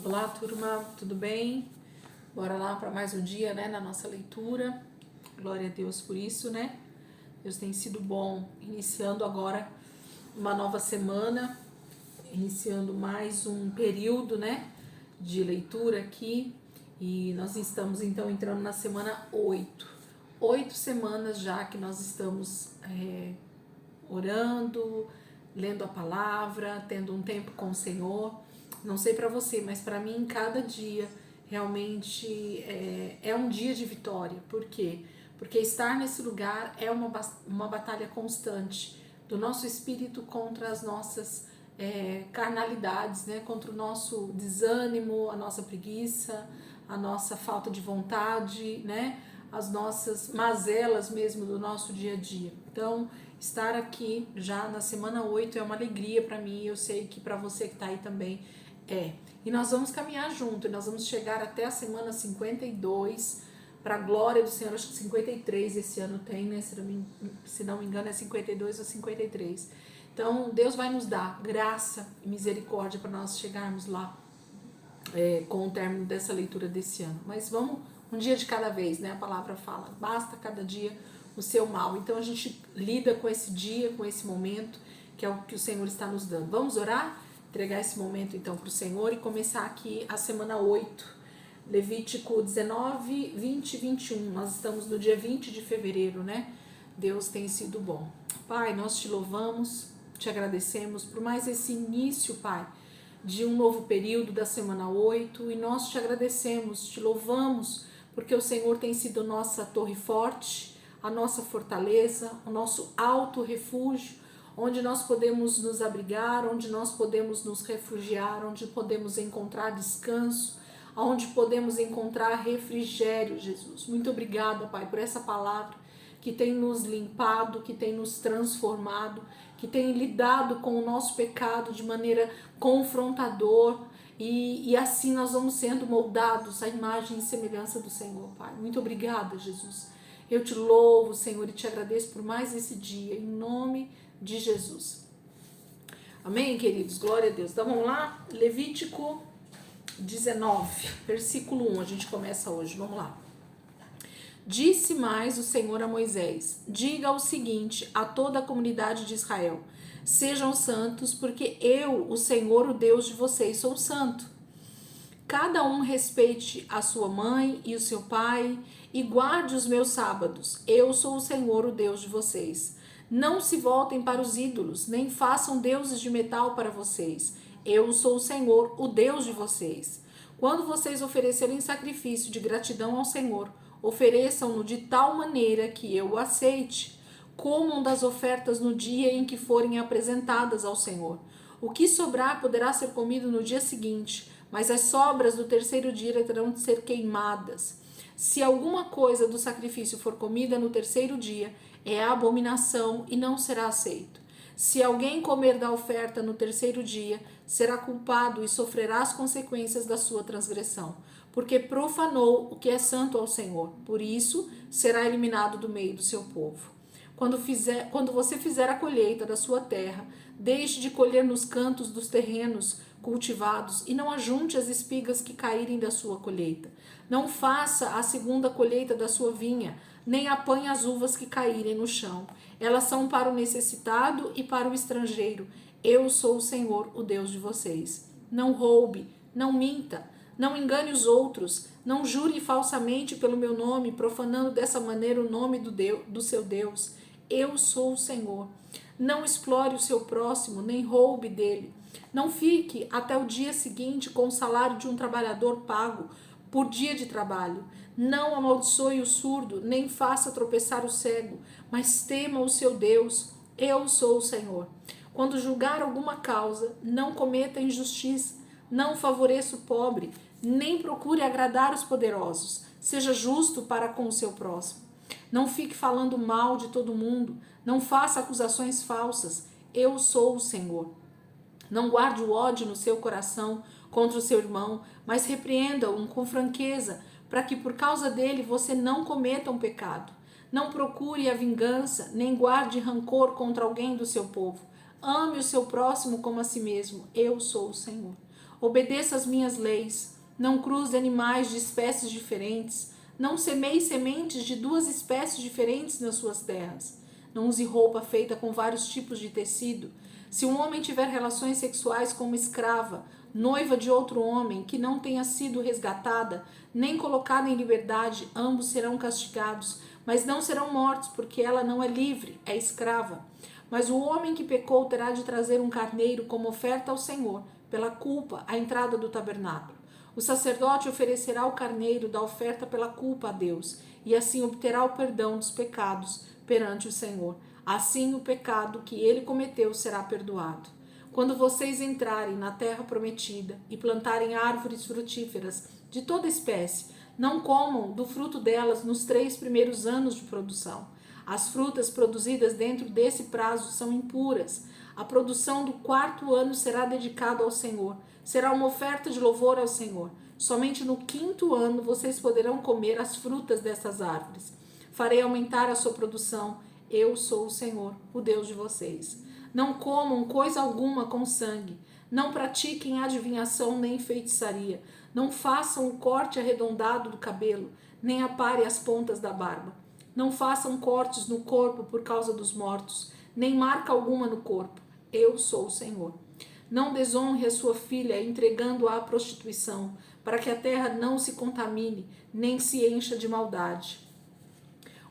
Olá, turma, tudo bem? Bora lá para mais um dia, né, na nossa leitura. Glória a Deus por isso, né? Deus tem sido bom, iniciando agora uma nova semana, iniciando mais um período, né, de leitura aqui. E nós estamos então entrando na semana 8. 8 semanas já que nós estamos orando, lendo a palavra, tendo um tempo com o Senhor. Não sei para você, mas para mim cada dia realmente é um dia de vitória. Por quê? Porque estar nesse lugar é uma batalha constante do nosso espírito contra as nossas carnalidades, né? Contra o nosso desânimo, a nossa preguiça, a nossa falta de vontade, né? As nossas mazelas mesmo do nosso dia a dia. Então, estar aqui já na semana 8 é uma alegria para mim, eu sei que para você que está aí também é. E nós vamos caminhar junto, e nós vamos chegar até a semana 52, para a glória do Senhor. Acho que 53 esse ano tem, né? Se não me engano é 52 ou 53. Então, Deus vai nos dar graça e misericórdia para nós chegarmos lá com o término dessa leitura desse ano. Mas vamos um dia de cada vez, né? A palavra fala, basta cada dia o seu mal. Então a gente lida com esse dia, com esse momento, que é o que o Senhor está nos dando. Vamos orar? Entregar esse momento então para o Senhor e começar aqui a semana 8. Levítico 19, 20 e 21. Nós estamos no dia 20 de fevereiro, né? Deus tem sido bom. Pai, nós te louvamos, te agradecemos por mais esse início, Pai, de um novo período da semana 8, e nós te agradecemos, te louvamos, porque o Senhor tem sido nossa torre forte, a nossa fortaleza, o nosso alto refúgio, onde nós podemos nos abrigar, onde nós podemos nos refugiar, onde podemos encontrar descanso, onde podemos encontrar refrigério, Jesus. Muito obrigada, Pai, por essa palavra que tem nos limpado, que tem nos transformado, que tem lidado com o nosso pecado de maneira confrontadora, e assim nós vamos sendo moldados à imagem e semelhança do Senhor, Pai. Muito obrigada, Jesus. Eu te louvo, Senhor, e te agradeço por mais esse dia, em nome de Jesus. Amém, queridos? Glória a Deus. Então vamos lá, Levítico 19, versículo 1, a gente começa hoje, vamos lá. Disse mais o Senhor a Moisés: diga o seguinte a toda a comunidade de Israel: sejam santos, porque eu, o Senhor, o Deus de vocês, sou santo. Cada um respeite a sua mãe e o seu pai, e guarde os meus sábados. Eu sou o Senhor, o Deus de vocês. Não se voltem para os ídolos, nem façam deuses de metal para vocês. Eu sou o Senhor, o Deus de vocês. Quando vocês oferecerem sacrifício de gratidão ao Senhor, ofereçam-no de tal maneira que eu o aceite. Comam das ofertas no dia em que forem apresentadas ao Senhor. O que sobrar poderá ser comido no dia seguinte, mas as sobras do terceiro dia terão de ser queimadas. Se alguma coisa do sacrifício for comida no terceiro dia, é abominação e não será aceito. Se alguém comer da oferta no terceiro dia, será culpado e sofrerá as consequências da sua transgressão, porque profanou o que é santo ao Senhor. Por isso, será eliminado do meio do seu povo. Quando você fizer a colheita da sua terra, deixe de colher nos cantos dos terrenos cultivados e não ajunte as espigas que caírem da sua colheita. Não faça a segunda colheita da sua vinha, nem apanhe as uvas que caírem no chão. Elas são para o necessitado e para o estrangeiro. Eu sou o Senhor, o Deus de vocês. Não roube, não minta, não engane os outros, não jure falsamente pelo meu nome, profanando dessa maneira o nome do seu Deus. Eu sou o Senhor. Não explore o seu próximo, nem roube dele. Não fique até o dia seguinte com o salário de um trabalhador pago por dia de trabalho. Não amaldiçoe o surdo, nem faça tropeçar o cego, mas tema o seu Deus. Eu sou o Senhor. Quando julgar alguma causa, não cometa injustiça, não favoreça o pobre, nem procure agradar os poderosos. Seja justo para com o seu próximo. Não fique falando mal de todo mundo, não faça acusações falsas. Eu sou o Senhor. Não guarde o ódio no seu coração contra o seu irmão, mas repreenda-o com franqueza, para que por causa dele você não cometa um pecado. Não procure a vingança, nem guarde rancor contra alguém do seu povo. Ame o seu próximo como a si mesmo. Eu sou o Senhor. Obedeça às minhas leis. Não cruze animais de espécies diferentes. Não semeie sementes de duas espécies diferentes nas suas terras. Não use roupa feita com vários tipos de tecido. Se um homem tiver relações sexuais com uma escrava, noiva de outro homem, que não tenha sido resgatada, nem colocada em liberdade, ambos serão castigados, mas não serão mortos, porque ela não é livre, é escrava. Mas o homem que pecou terá de trazer um carneiro como oferta ao Senhor, pela culpa, à entrada do tabernáculo. O sacerdote oferecerá o carneiro da oferta pela culpa a Deus, e assim obterá o perdão dos pecados perante o Senhor. Assim o pecado que ele cometeu será perdoado. Quando vocês entrarem na terra prometida e plantarem árvores frutíferas de toda espécie, não comam do fruto delas nos 3 primeiros anos de produção. As frutas produzidas dentro desse prazo são impuras. A produção do 4º ano será dedicada ao Senhor. Será uma oferta de louvor ao Senhor. Somente no 5º ano vocês poderão comer as frutas dessas árvores. Farei aumentar a sua produção. Eu sou o Senhor, o Deus de vocês. Não comam coisa alguma com sangue. Não pratiquem adivinhação nem feitiçaria. Não façam o corte arredondado do cabelo, nem apare as pontas da barba. Não façam cortes no corpo por causa dos mortos, nem marca alguma no corpo. Eu sou o Senhor. Não desonre a sua filha entregando-a à prostituição, para que a terra não se contamine, nem se encha de maldade.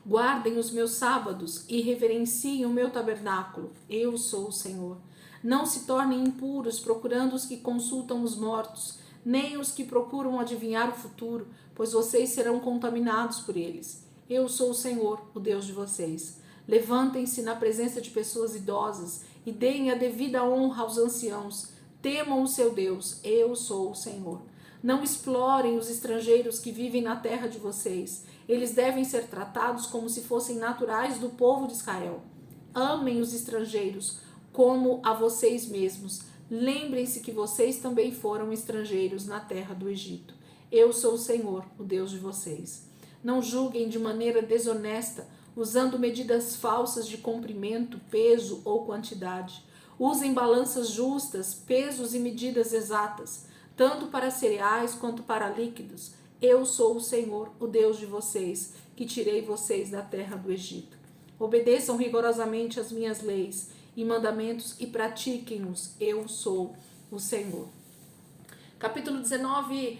Guardem os meus sábados e reverenciem o meu tabernáculo. Eu sou o Senhor. Não se tornem impuros procurando os que consultam os mortos, nem os que procuram adivinhar o futuro, pois vocês serão contaminados por eles. Eu sou o Senhor, o Deus de vocês. Levantem-se na presença de pessoas idosas e deem a devida honra aos anciãos. Temam o seu Deus. Eu sou o Senhor. Não explorem os estrangeiros que vivem na terra de vocês. Eles devem ser tratados como se fossem naturais do povo de Israel. Amem os estrangeiros como a vocês mesmos. Lembrem-se que vocês também foram estrangeiros na terra do Egito. Eu sou o Senhor, o Deus de vocês. Não julguem de maneira desonesta, usando medidas falsas de comprimento, peso ou quantidade. Usem balanças justas, pesos e medidas exatas, tanto para cereais quanto para líquidos. Eu sou o Senhor, o Deus de vocês, que tirei vocês da terra do Egito. Obedeçam rigorosamente as minhas leis e mandamentos e pratiquem-os. Eu sou o Senhor. Capítulo 19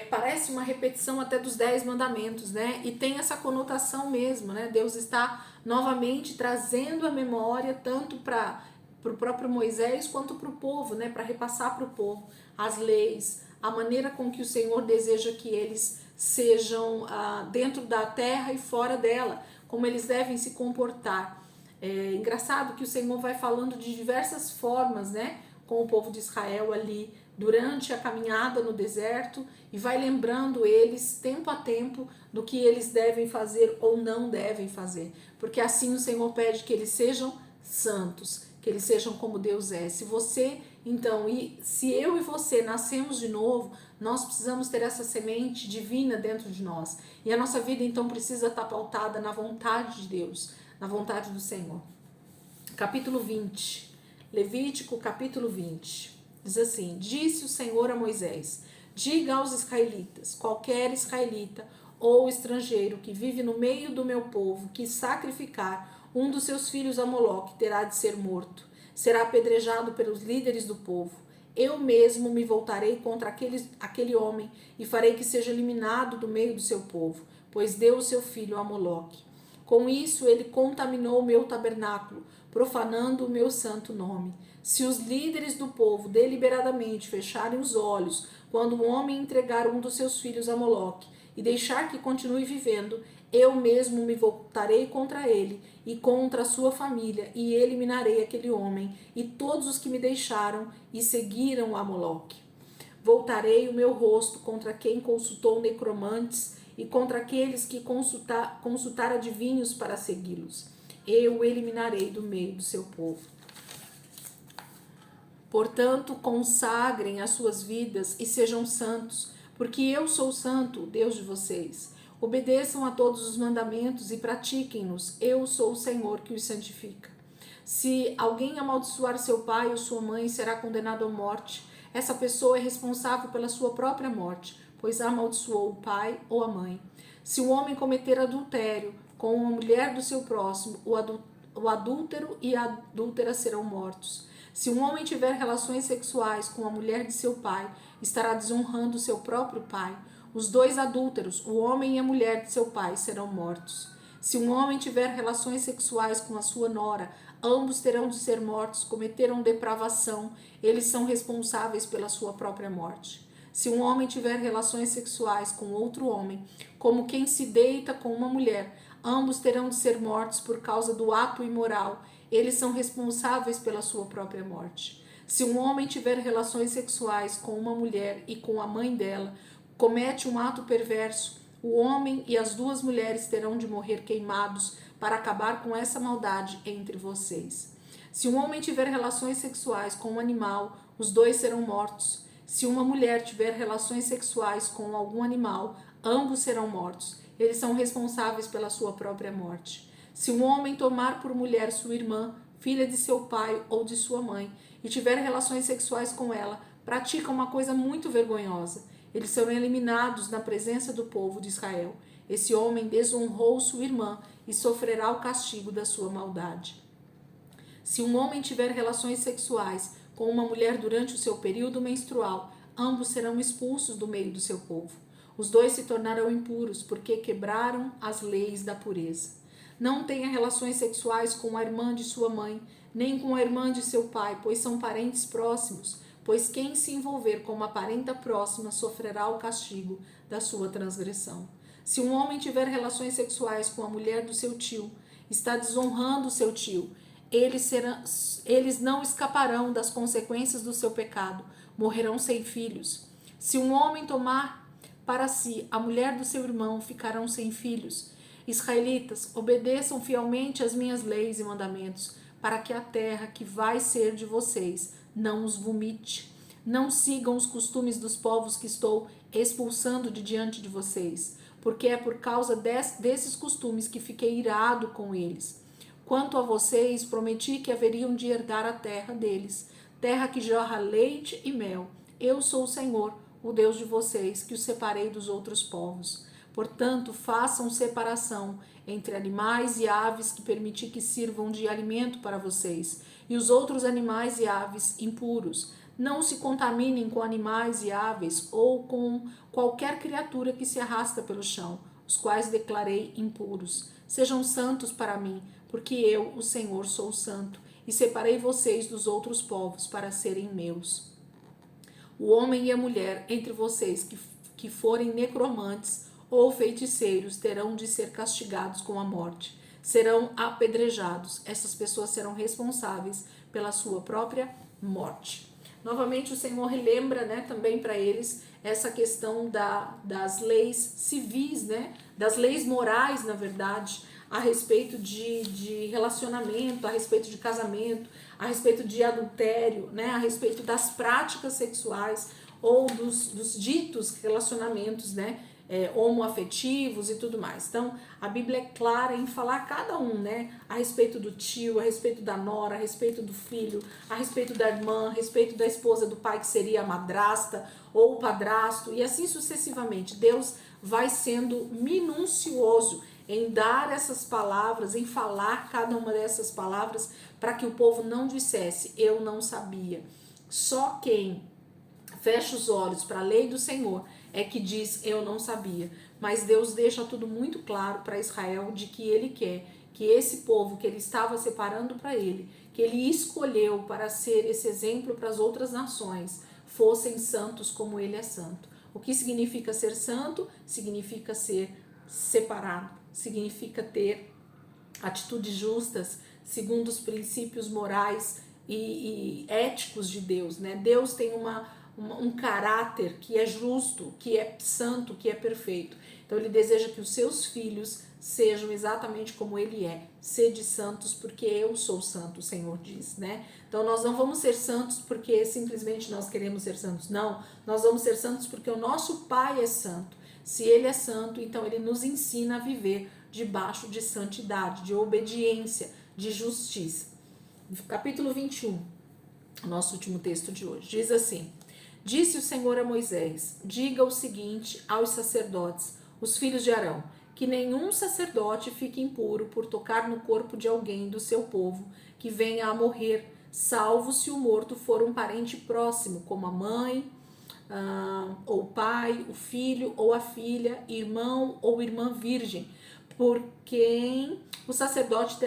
parece uma repetição até dos 10 mandamentos, né? E tem essa conotação mesmo, né? Deus está novamente trazendo a memória tanto para o próprio Moisés quanto para o povo, né? Para repassar para o povo as leis, a maneira com que o Senhor deseja que eles sejam dentro da terra e fora dela, como eles devem se comportar. É engraçado que o Senhor vai falando de diversas formas, né, com o povo de Israel ali durante a caminhada no deserto e vai lembrando eles tempo a tempo do que eles devem fazer ou não devem fazer, porque assim o Senhor pede que eles sejam santos, que eles sejam como Deus é. Se você, então, e se eu e você nascemos de novo, nós precisamos ter essa semente divina dentro de nós. E a nossa vida, então, precisa estar pautada na vontade de Deus, na vontade do Senhor. Capítulo 20, Levítico, capítulo 20. Diz assim: disse o Senhor a Moisés: diga aos israelitas, qualquer israelita ou estrangeiro que vive no meio do meu povo, que sacrificar um dos seus filhos a Moloque terá de ser morto. Será apedrejado pelos líderes do povo. Eu mesmo me voltarei contra aquele homem e farei que seja eliminado do meio do seu povo, pois deu o seu filho a Moloque. Com isso ele contaminou o meu tabernáculo, profanando o meu santo nome. Se os líderes do povo deliberadamente fecharem os olhos quando um homem entregar um dos seus filhos a Moloque e deixar que continue vivendo, eu mesmo me voltarei contra ele e contra a sua família e eliminarei aquele homem e todos os que me deixaram e seguiram a Moloque. Voltarei o meu rosto contra quem consultou necromantes e contra aqueles que consultaram adivinhos para segui-los. Eu o eliminarei do meio do seu povo. Portanto, consagrem as suas vidas e sejam santos, porque eu sou santo, Deus de vocês. Obedeçam a todos os mandamentos e pratiquem-nos. Eu sou o Senhor que os santifica. Se alguém amaldiçoar seu pai ou sua mãe, será condenado à morte. essa pessoa é responsável pela sua própria morte, pois amaldiçoou o pai ou a mãe. Se o homem cometer adultério com uma mulher do seu próximo, o adúltero e a adúltera serão mortos. Se um homem tiver relações sexuais com a mulher de seu pai, estará desonrando seu próprio pai. Os dois adúlteros, o homem e a mulher de seu pai, serão mortos. Se um homem tiver relações sexuais com a sua nora, ambos terão de ser mortos, cometeram depravação, eles são responsáveis pela sua própria morte. Se um homem tiver relações sexuais com outro homem, como quem se deita com uma mulher, ambos terão de ser mortos por causa do ato imoral, eles são responsáveis pela sua própria morte. Se um homem tiver relações sexuais com uma mulher e com a mãe dela, comete um ato perverso, o homem e as duas mulheres terão de morrer queimados para acabar com essa maldade entre vocês. Se um homem tiver relações sexuais com um animal, os dois serão mortos. Se uma mulher tiver relações sexuais com algum animal, ambos serão mortos. Eles são responsáveis pela sua própria morte. Se um homem tomar por mulher sua irmã, filha de seu pai ou de sua mãe, e tiver relações sexuais com ela, pratica uma coisa muito vergonhosa. Eles serão eliminados na presença do povo de Israel. Esse homem desonrou sua irmã e sofrerá o castigo da sua maldade. Se um homem tiver relações sexuais com uma mulher durante o seu período menstrual, ambos serão expulsos do meio do seu povo. Os dois se tornarão impuros porque quebraram as leis da pureza. Não tenha relações sexuais com a irmã de sua mãe, nem com a irmã de seu pai, pois são parentes próximos, pois quem se envolver com uma parenta próxima sofrerá o castigo da sua transgressão. Se um homem tiver relações sexuais com a mulher do seu tio, está desonrando seu tio. Eles não escaparão das consequências do seu pecado, morrerão sem filhos. Se um homem tomar para si a mulher do seu irmão, ficarão sem filhos. Israelitas, obedeçam fielmente as minhas leis e mandamentos, para que a terra que vai ser de vocês não os vomite. Não sigam os costumes dos povos que estou expulsando de diante de vocês, porque é por causa desses costumes que fiquei irado com eles. Quanto a vocês, prometi que haveriam de herdar a terra deles, terra que jorra leite e mel. Eu sou o Senhor, o Deus de vocês, que os separei dos outros povos. Portanto, façam separação entre animais e aves que permiti que sirvam de alimento para vocês, e os outros animais e aves impuros. Não se contaminem com animais e aves ou com qualquer criatura que se arrasta pelo chão, os quais declarei impuros. Sejam santos para mim, porque eu, o Senhor, sou santo, e separei vocês dos outros povos para serem meus. O homem e a mulher entre vocês que forem necromantes ou feiticeiros terão de ser castigados com a morte. Serão apedrejados. Essas pessoas serão responsáveis pela sua própria morte. Novamente o Senhor relembra, também para eles essa questão das leis civis, das leis morais, na verdade, a respeito de relacionamento, a respeito de casamento, a respeito de adultério, a respeito das práticas sexuais ou dos ditos relacionamentos, homoafetivos e tudo mais. Então, a Bíblia é clara em falar cada um, a respeito do tio, a respeito da nora, a respeito do filho, a respeito da irmã, a respeito da esposa do pai, que seria a madrasta ou o padrasto, e assim sucessivamente. Deus vai sendo minucioso em dar essas palavras, em falar cada uma dessas palavras, para que o povo não dissesse, eu não sabia. Só quem fecha os olhos para a lei do Senhor é que diz, eu não sabia. Mas Deus deixa tudo muito claro para Israel de que ele quer que esse povo que ele estava separando para ele, que ele escolheu para ser esse exemplo para as outras nações, fossem santos como ele é santo. O que significa ser santo? Significa ser separado, significa ter atitudes justas, segundo os princípios morais e éticos de Deus, Deus tem um caráter que é justo, que é santo, que é perfeito. Então ele deseja que os seus filhos sejam exatamente como ele é. Sede santos porque eu sou santo, o Senhor diz, Então nós não vamos ser santos porque simplesmente nós queremos ser santos. Não, nós vamos ser santos porque o nosso Pai é santo. Se ele é santo, então ele nos ensina a viver debaixo de santidade, de obediência, de justiça. Capítulo 21, nosso último texto de hoje, diz assim: Disse o Senhor a Moisés: diga o seguinte aos sacerdotes, os filhos de Arão, que nenhum sacerdote fique impuro por tocar no corpo de alguém do seu povo que venha a morrer, salvo se o morto for um parente próximo, como a mãe, ou o pai, o filho ou a filha, irmão ou irmã virgem, por quem o sacerdote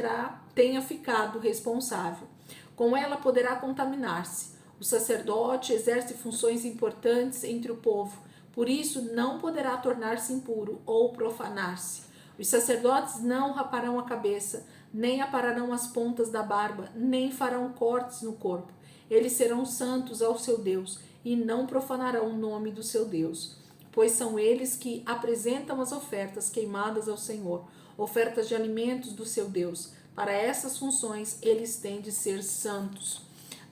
tenha ficado responsável. Com ela poderá contaminar-se. O sacerdote exerce funções importantes entre o povo, por isso não poderá tornar-se impuro ou profanar-se. Os sacerdotes não raparão a cabeça, nem apararão as pontas da barba, nem farão cortes no corpo. Eles serão santos ao seu Deus e não profanarão o nome do seu Deus, pois são eles que apresentam as ofertas queimadas ao Senhor, ofertas de alimentos do seu Deus. Para essas funções eles têm de ser santos.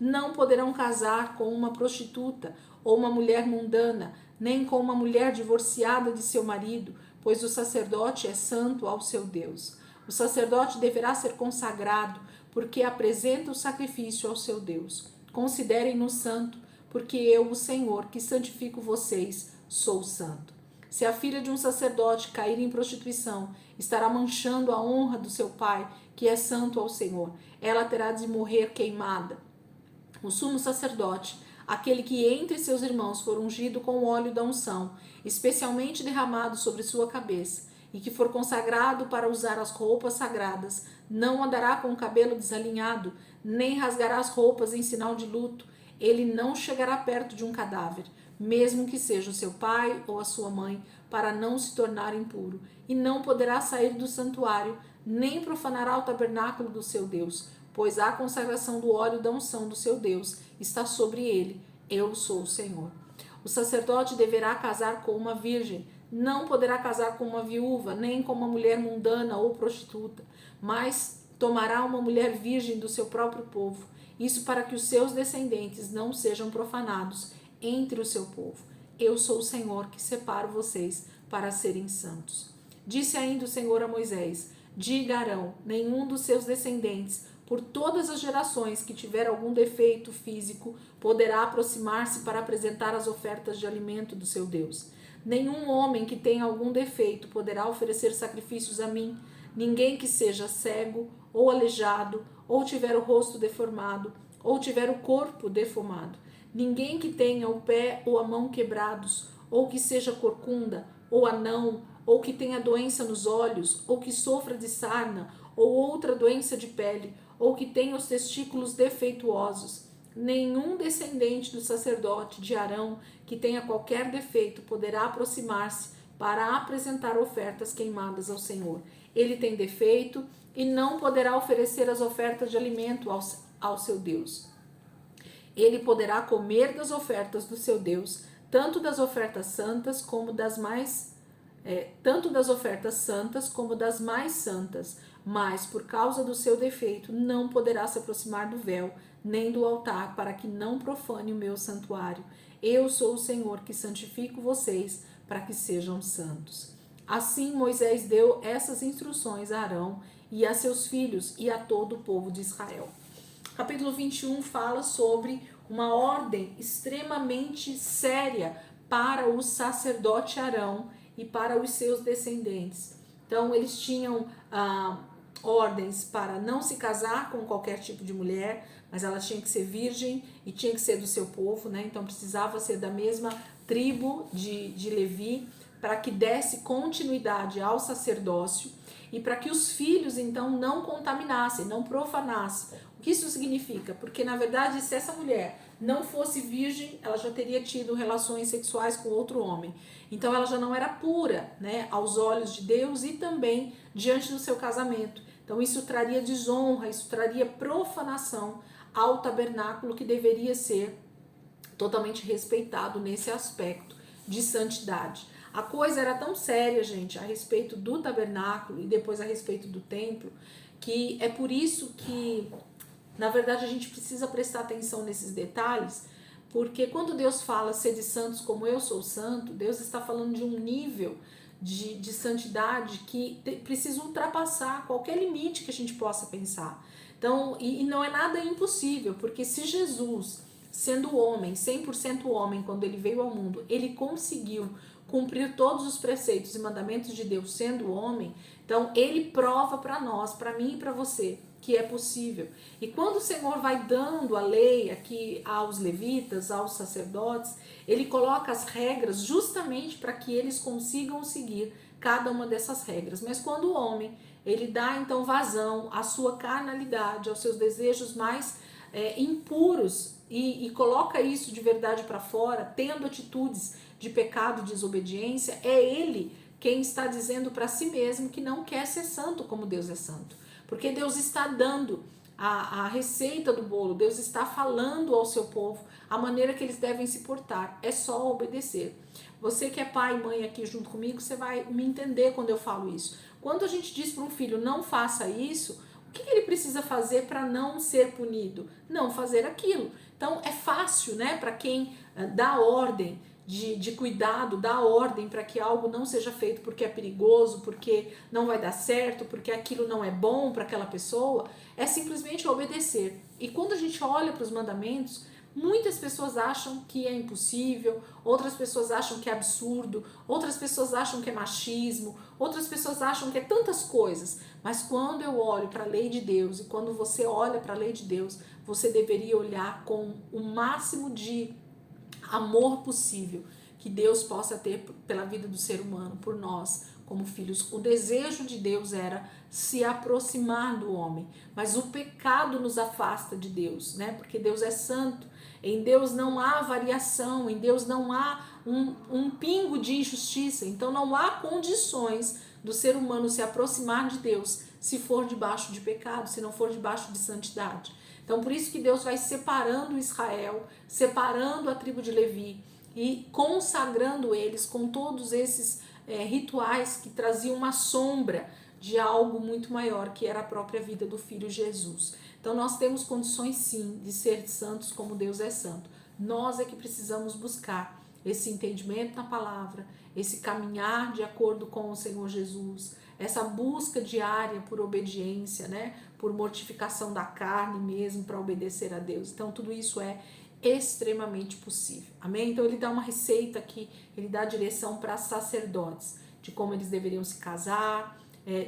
Não poderão casar com uma prostituta ou uma mulher mundana, nem com uma mulher divorciada de seu marido, pois o sacerdote é santo ao seu Deus. O sacerdote deverá ser consagrado, porque apresenta o sacrifício ao seu Deus. Considerem-no santo, porque eu, o Senhor, que santifico vocês, sou santo. Se a filha de um sacerdote cair em prostituição, estará manchando a honra do seu pai, que é santo ao Senhor. Ela terá de morrer queimada. O sumo sacerdote, aquele que entre seus irmãos for ungido com o óleo da unção, especialmente derramado sobre sua cabeça, e que for consagrado para usar as roupas sagradas, não andará com o cabelo desalinhado, nem rasgará as roupas em sinal de luto. Ele não chegará perto de um cadáver, mesmo que seja o seu pai ou a sua mãe, para não se tornar impuro, e não poderá sair do santuário, nem profanará o tabernáculo do seu Deus, pois a consagração do óleo da unção do seu Deus está sobre ele. Eu sou o Senhor. O sacerdote deverá casar com uma virgem, não poderá casar com uma viúva, nem com uma mulher mundana ou prostituta, mas tomará uma mulher virgem do seu próprio povo, isso para que os seus descendentes não sejam profanados entre o seu povo. Eu sou o Senhor que separo vocês para serem santos. Disse ainda o Senhor a Moisés: diga a Arão, nenhum dos seus descendentes, por todas as gerações que tiver algum defeito físico, poderá aproximar-se para apresentar as ofertas de alimento do seu Deus. Nenhum homem que tenha algum defeito poderá oferecer sacrifícios a mim. Ninguém que seja cego ou aleijado, ou tiver o rosto deformado, ou tiver o corpo deformado. Ninguém que tenha o pé ou a mão quebrados, ou que seja corcunda, ou anão, ou que tenha doença nos olhos, ou que sofra de sarna, ou outra doença de pele, ou que tenha os testículos defeituosos. Nenhum descendente do sacerdote de Arão que tenha qualquer defeito poderá aproximar-se para apresentar ofertas queimadas ao Senhor. Ele tem defeito e não poderá oferecer as ofertas de alimento ao seu Deus. Ele poderá comer das ofertas do seu Deus, tanto das ofertas santas como das mais santas, mas por causa do seu defeito não poderá se aproximar do véu nem do altar, para que não profane o meu santuário. Eu sou o Senhor que santifico vocês para que sejam santos. Assim Moisés deu essas instruções a Arão e a seus filhos e a todo o povo de Israel. Capítulo 21 fala sobre uma ordem extremamente séria para o sacerdote Arão e para os seus descendentes. Então eles tinham ordens para não se casar com qualquer tipo de mulher, mas ela tinha que ser virgem e tinha que ser do seu povo, né? Então precisava ser da mesma tribo de Levi, para que desse continuidade ao sacerdócio e para que os filhos então não contaminassem, não profanassem. O que isso significa? Porque na verdade, se essa mulher não fosse virgem, ela já teria tido relações sexuais com outro homem. Então ela já não era pura, né, aos olhos de Deus e também diante do seu casamento. Então isso traria desonra, isso traria profanação ao tabernáculo, que deveria ser totalmente respeitado nesse aspecto de santidade. A coisa era tão séria, gente, a respeito do tabernáculo e depois a respeito do templo, que é por isso que, na verdade, a gente precisa prestar atenção nesses detalhes, porque quando Deus fala sede santos como eu sou santo, Deus está falando de um nível de santidade que precisa ultrapassar qualquer limite que a gente possa pensar. Então, e não é nada impossível, porque se Jesus sendo homem, 100% homem, quando ele veio ao mundo, ele conseguiu cumprir todos os preceitos e mandamentos de Deus sendo homem, então ele prova para nós, para mim e para você, que é possível. E quando o Senhor vai dando a lei aqui aos levitas, aos sacerdotes, ele coloca as regras justamente para que eles consigam seguir cada uma dessas regras. Mas quando o homem, ele dá então vazão à sua carnalidade, aos seus desejos mais impuros e coloca isso de verdade para fora, tendo atitudes de pecado e desobediência, é ele quem está dizendo para si mesmo que não quer ser santo como Deus é santo. Porque Deus está dando a receita do bolo, Deus está falando ao seu povo a maneira que eles devem se portar. É só obedecer. Você que é pai e mãe aqui junto comigo, você vai me entender quando eu falo isso. Quando a gente diz para um filho não faça isso, o que ele precisa fazer para não ser punido? Não fazer aquilo. Então é fácil, né, para quem dá ordem de cuidado, dá ordem para que algo não seja feito porque é perigoso, porque não vai dar certo, porque aquilo não é bom para aquela pessoa, é simplesmente obedecer. E quando a gente olha para os mandamentos, muitas pessoas acham que é impossível, outras pessoas acham que é absurdo, outras pessoas acham que é machismo, outras pessoas acham que é tantas coisas. Mas quando eu olho para a lei de Deus e quando você olha para a lei de Deus, você deveria olhar com o máximo de amor possível que Deus possa ter pela vida do ser humano, por nós como filhos. O desejo de Deus era se aproximar do homem, mas o pecado nos afasta de Deus, né? Porque Deus é santo, em Deus não há variação, em Deus não há um pingo de injustiça, então não há condições do ser humano se aproximar de Deus se for debaixo de pecado, se não for debaixo de santidade. Então por isso que Deus vai separando Israel, separando a tribo de Levi e consagrando eles com todos esses rituais que traziam uma sombra de algo muito maior, que era a própria vida do Filho Jesus. Então nós temos condições sim de ser santos como Deus é santo. Nós é que precisamos buscar esse entendimento na palavra, esse caminhar de acordo com o Senhor Jesus, essa busca diária por obediência, né? Por mortificação da carne mesmo, para obedecer a Deus. Então tudo isso é extremamente possível, amém? Então ele dá uma receita aqui, ele dá direção para sacerdotes, de como eles deveriam se casar,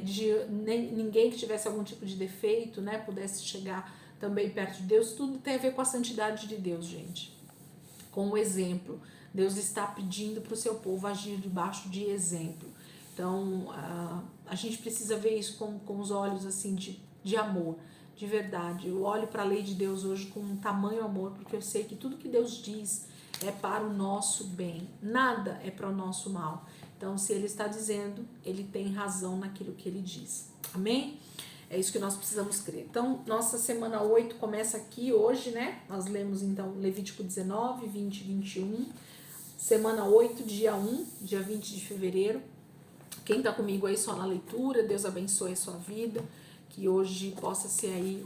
de ninguém que tivesse algum tipo de defeito, né, pudesse chegar também perto de Deus. Tudo tem a ver com a santidade de Deus, gente, com o exemplo. Deus está pedindo para o seu povo agir debaixo de exemplo. Então a gente precisa ver isso com os olhos assim de amor, de verdade. Eu olho para a lei de Deus hoje com um tamanho amor, porque eu sei que tudo que Deus diz é para o nosso bem, nada é para o nosso mal. Então, se ele está dizendo, ele tem razão naquilo que ele diz. Amém? É isso que nós precisamos crer. Então, nossa semana 8 começa aqui hoje, né? Nós lemos então Levítico 19, 20 e 21. Semana 8, dia 1, dia 20 de fevereiro. Quem está comigo aí só na leitura, Deus abençoe a sua vida. Que hoje possa ser aí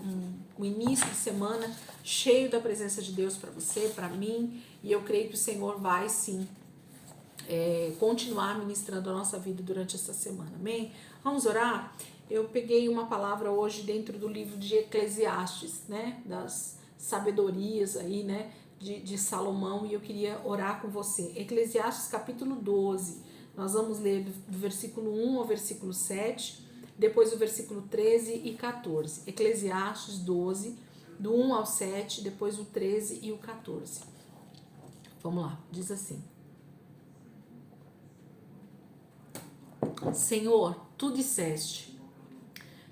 um início de semana cheio da presença de Deus para você, para mim. E eu creio que o Senhor vai sim continuar ministrando a nossa vida durante essa semana, amém? Vamos orar? Eu peguei uma palavra hoje dentro do livro de Eclesiastes, né, das sabedorias aí, né, de Salomão, e eu queria orar com você. Eclesiastes capítulo 12, nós vamos ler do versículo 1 ao versículo 7, depois o versículo 13 e 14. Eclesiastes 12, do 1 ao 7, depois o 13 e o 14. Vamos lá, diz assim: Senhor, tu disseste,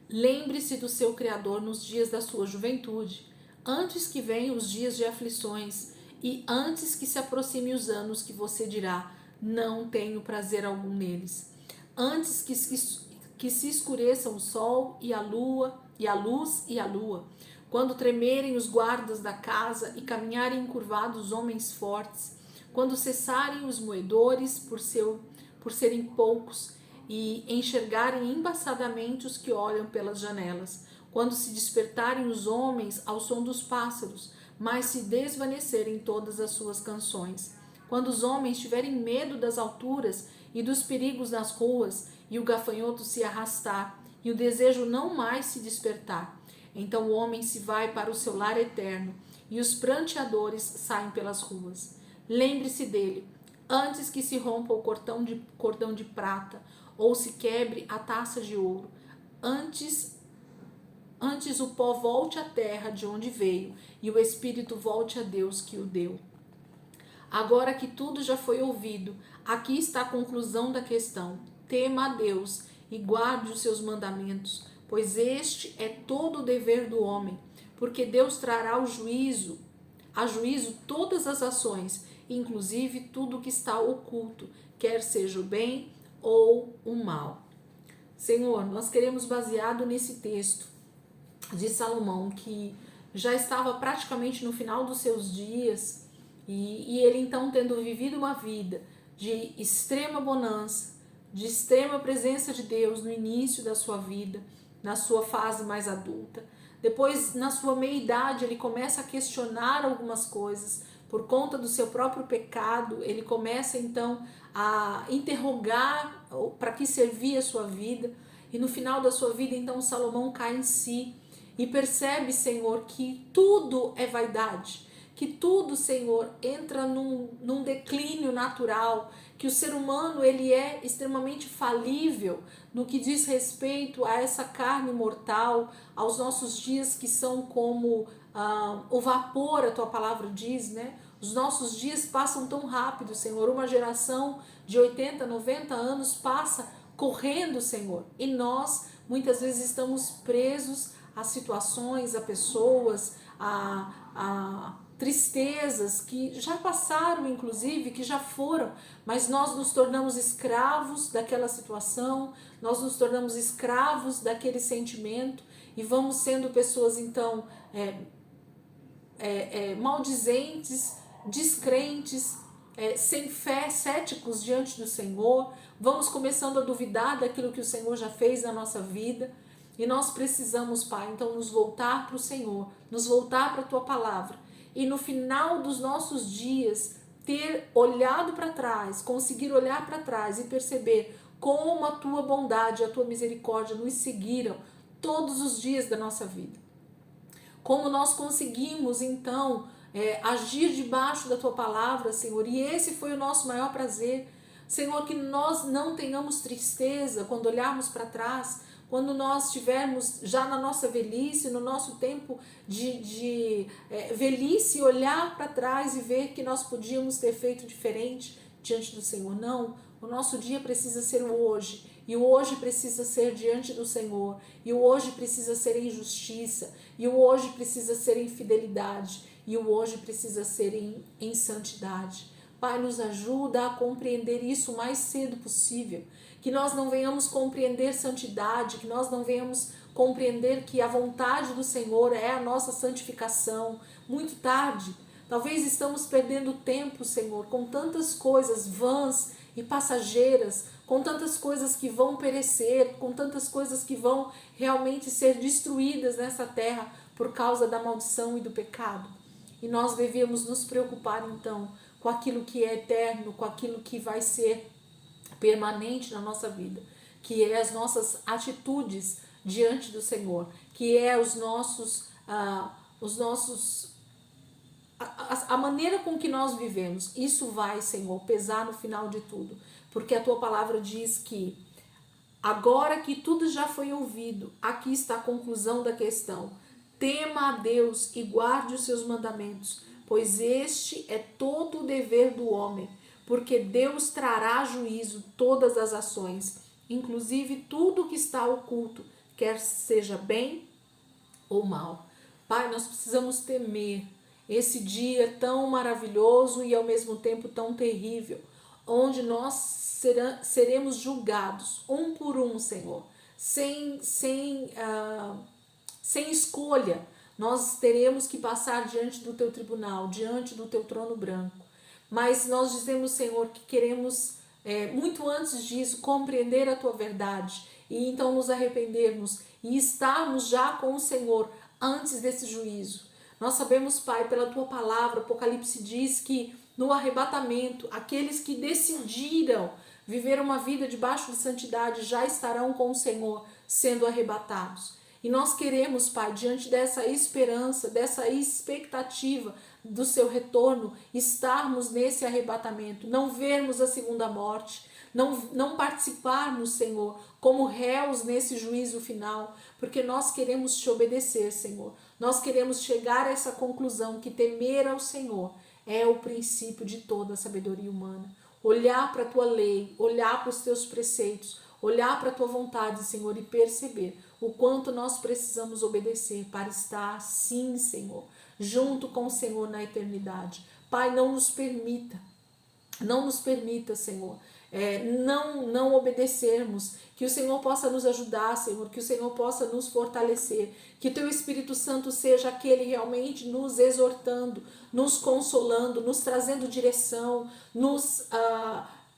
lembre-se do seu Criador nos dias da sua juventude, antes que venham os dias de aflições e antes que se aproxime os anos que você dirá, não tenho prazer algum neles. Antes que se escureçam o sol e a lua, e a luz e a lua, quando tremerem os guardas da casa e caminharem encurvados os homens fortes, quando cessarem os moedores por serem poucos, e enxergarem embaçadamente os que olham pelas janelas, quando se despertarem os homens ao som dos pássaros, mas se desvanecerem todas as suas canções, quando os homens tiverem medo das alturas e dos perigos nas ruas, e o gafanhoto se arrastar, e o desejo não mais se despertar, então o homem se vai para o seu lar eterno, e os pranteadores saem pelas ruas. Lembre-se dele, antes que se rompa o cordão de prata, ou se quebre a taça de ouro. Antes o pó volte à terra de onde veio, e o espírito volte a Deus que o deu. Agora que tudo já foi ouvido, aqui está a conclusão da questão. Tema a Deus e guarde os seus mandamentos, pois este é todo o dever do homem, porque Deus trará a juízo todas as ações, inclusive tudo que está oculto, quer seja o bem ou o mal. Senhor, nós queremos, baseado nesse texto de Salomão, que já estava praticamente no final dos seus dias, e ele então tendo vivido uma vida de extrema bonança, de extrema presença de Deus no início da sua vida, na sua fase mais adulta. Depois, na sua meia-idade, ele começa a questionar algumas coisas por conta do seu próprio pecado. Ele começa então a interrogar para que servia a sua vida. E no final da sua vida, então, Salomão cai em si e percebe, Senhor, que tudo é vaidade, que tudo, Senhor, entra num declínio natural, que o ser humano ele é extremamente falível no que diz respeito a essa carne mortal, aos nossos dias que são como o vapor, a tua palavra diz, né? Os nossos dias passam tão rápido, Senhor. Uma geração de 80, 90 anos passa correndo, Senhor. E nós, muitas vezes, estamos presos a situações, a pessoas, a tristezas que já passaram, inclusive, que já foram, mas nós nos tornamos escravos daquela situação, nós nos tornamos escravos daquele sentimento e vamos sendo pessoas, então, maldizentes, descrentes, sem fé, céticos diante do Senhor, vamos começando a duvidar daquilo que o Senhor já fez na nossa vida. E nós precisamos, Pai, então nos voltar para o Senhor, nos voltar para a Tua Palavra. E no final dos nossos dias, ter olhado para trás, conseguir olhar para trás e perceber como a Tua bondade, a Tua misericórdia nos seguiram todos os dias da nossa vida. Como nós conseguimos, então, agir debaixo da Tua Palavra, Senhor. E esse foi o nosso maior prazer. Senhor, que nós não tenhamos tristeza quando olharmos para trás, quando nós estivermos já na nossa velhice, no nosso tempo de velhice, olhar para trás e ver que nós podíamos ter feito diferente diante do Senhor. Não, o nosso dia precisa ser o hoje, e o hoje precisa ser diante do Senhor, e o hoje precisa ser em justiça, e o hoje precisa ser em fidelidade, e o hoje precisa ser em santidade. Pai, nos ajuda a compreender isso o mais cedo possível, que nós não venhamos compreender santidade, que nós não venhamos compreender que a vontade do Senhor é a nossa santificação muito tarde. Talvez estamos perdendo tempo, Senhor, com tantas coisas vãs e passageiras, com tantas coisas que vão perecer, com tantas coisas que vão realmente ser destruídas nessa terra por causa da maldição e do pecado. E nós devemos nos preocupar, então, com aquilo que é eterno, com aquilo que vai ser permanente na nossa vida, que é as nossas atitudes diante do Senhor, que é a maneira com que nós vivemos. Isso vai, Senhor, pesar no final de tudo, porque a Tua palavra diz que agora que tudo já foi ouvido, aqui está a conclusão da questão. Tema a Deus e guarde os seus mandamentos, pois este é todo o dever do homem, porque Deus trará a juízo todas as ações, inclusive tudo que está oculto, quer seja bem ou mal. Pai, nós precisamos temer esse dia tão maravilhoso e ao mesmo tempo tão terrível, onde nós seremos julgados um por um, Senhor, sem escolha. Nós teremos que passar diante do Teu tribunal, diante do Teu trono branco. Mas nós dizemos, Senhor, que queremos, muito antes disso, compreender a Tua verdade e então nos arrependermos e estarmos já com o Senhor antes desse juízo. Nós sabemos, Pai, pela Tua palavra, Apocalipse diz que no arrebatamento, aqueles que decidiram viver uma vida debaixo de santidade já estarão com o Senhor sendo arrebatados. E nós queremos, Pai, diante dessa esperança, dessa expectativa do seu retorno, estarmos nesse arrebatamento, não vermos a segunda morte, não participarmos, Senhor, como réus nesse juízo final, porque nós queremos te obedecer, Senhor. Nós queremos chegar a essa conclusão que temer ao Senhor é o princípio de toda a sabedoria humana. Olhar para a tua lei, olhar para os teus preceitos, olhar para a tua vontade, Senhor, e perceber o quanto nós precisamos obedecer para estar, sim, Senhor, junto com o Senhor na eternidade. Pai, não nos permita, Senhor, não obedecermos, que o Senhor possa nos ajudar, Senhor, que o Senhor possa nos fortalecer, que teu Espírito Santo seja aquele realmente nos exortando, nos consolando, nos trazendo direção, nos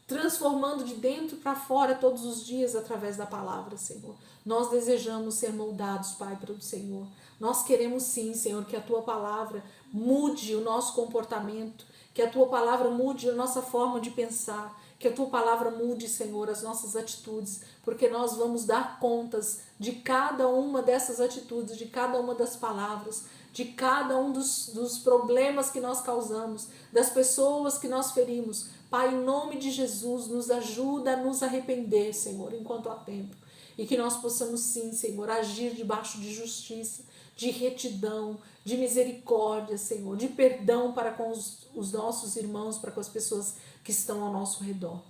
transformando de dentro para fora todos os dias através da palavra, Senhor. Nós desejamos ser moldados, Pai, pelo Senhor. Nós queremos sim, Senhor, que a tua palavra mude o nosso comportamento, que a tua palavra mude a nossa forma de pensar, que a tua palavra mude, Senhor, as nossas atitudes, porque nós vamos dar contas de cada uma dessas atitudes, de cada uma das palavras, de cada um dos problemas que nós causamos, das pessoas que nós ferimos. Pai, em nome de Jesus, nos ajuda a nos arrepender, Senhor, enquanto há tempo. E que nós possamos sim, Senhor, agir debaixo de justiça, de retidão, de misericórdia, Senhor, de perdão para com os nossos irmãos, para com as pessoas que estão ao nosso redor.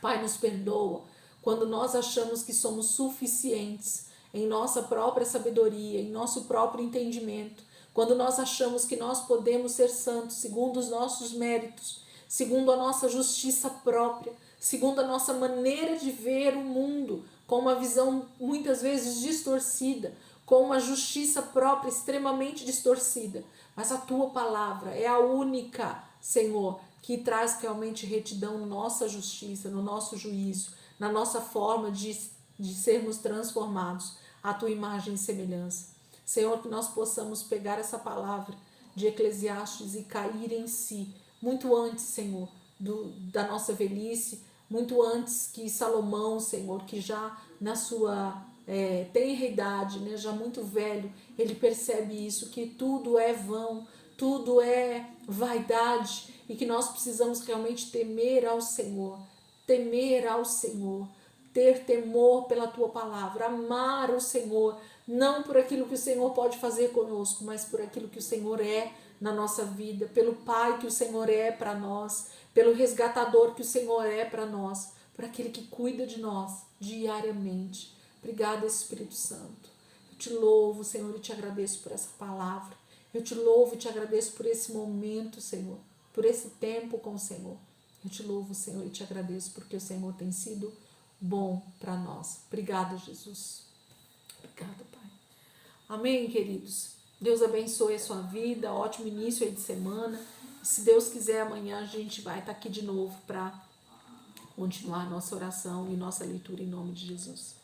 Pai, nos perdoa quando nós achamos que somos suficientes em nossa própria sabedoria, em nosso próprio entendimento, quando nós achamos que nós podemos ser santos segundo os nossos méritos, segundo a nossa justiça própria, segundo a nossa maneira de ver o mundo, com uma visão muitas vezes distorcida, com uma justiça própria extremamente distorcida. Mas a tua palavra é a única, Senhor, que traz realmente retidão na nossa justiça, no nosso juízo, na nossa forma de sermos transformados à tua imagem e semelhança. Senhor, que nós possamos pegar essa palavra de Eclesiastes e cair em si, muito antes, Senhor, da nossa velhice, muito antes que Salomão, Senhor, que já na sua tenra idade, né, já muito velho, ele percebe isso, que tudo é vão, tudo é vaidade, e que nós precisamos realmente temer ao Senhor, ter temor pela tua palavra, amar o Senhor, não por aquilo que o Senhor pode fazer conosco, mas por aquilo que o Senhor é na nossa vida, pelo Pai que o Senhor é para nós, pelo resgatador que o Senhor é para nós, por aquele que cuida de nós diariamente. Obrigada, Espírito Santo. Eu te louvo, Senhor, e te agradeço por essa palavra. Eu te louvo e te agradeço por esse momento, Senhor, por esse tempo com o Senhor. Eu te louvo, Senhor, e te agradeço porque o Senhor tem sido bom para nós. Obrigada, Jesus. Obrigada, Pai. Amém, queridos. Deus abençoe a sua vida. Ótimo início aí de semana. Se Deus quiser, amanhã a gente vai estar aqui de novo para continuar a nossa oração e nossa leitura em nome de Jesus.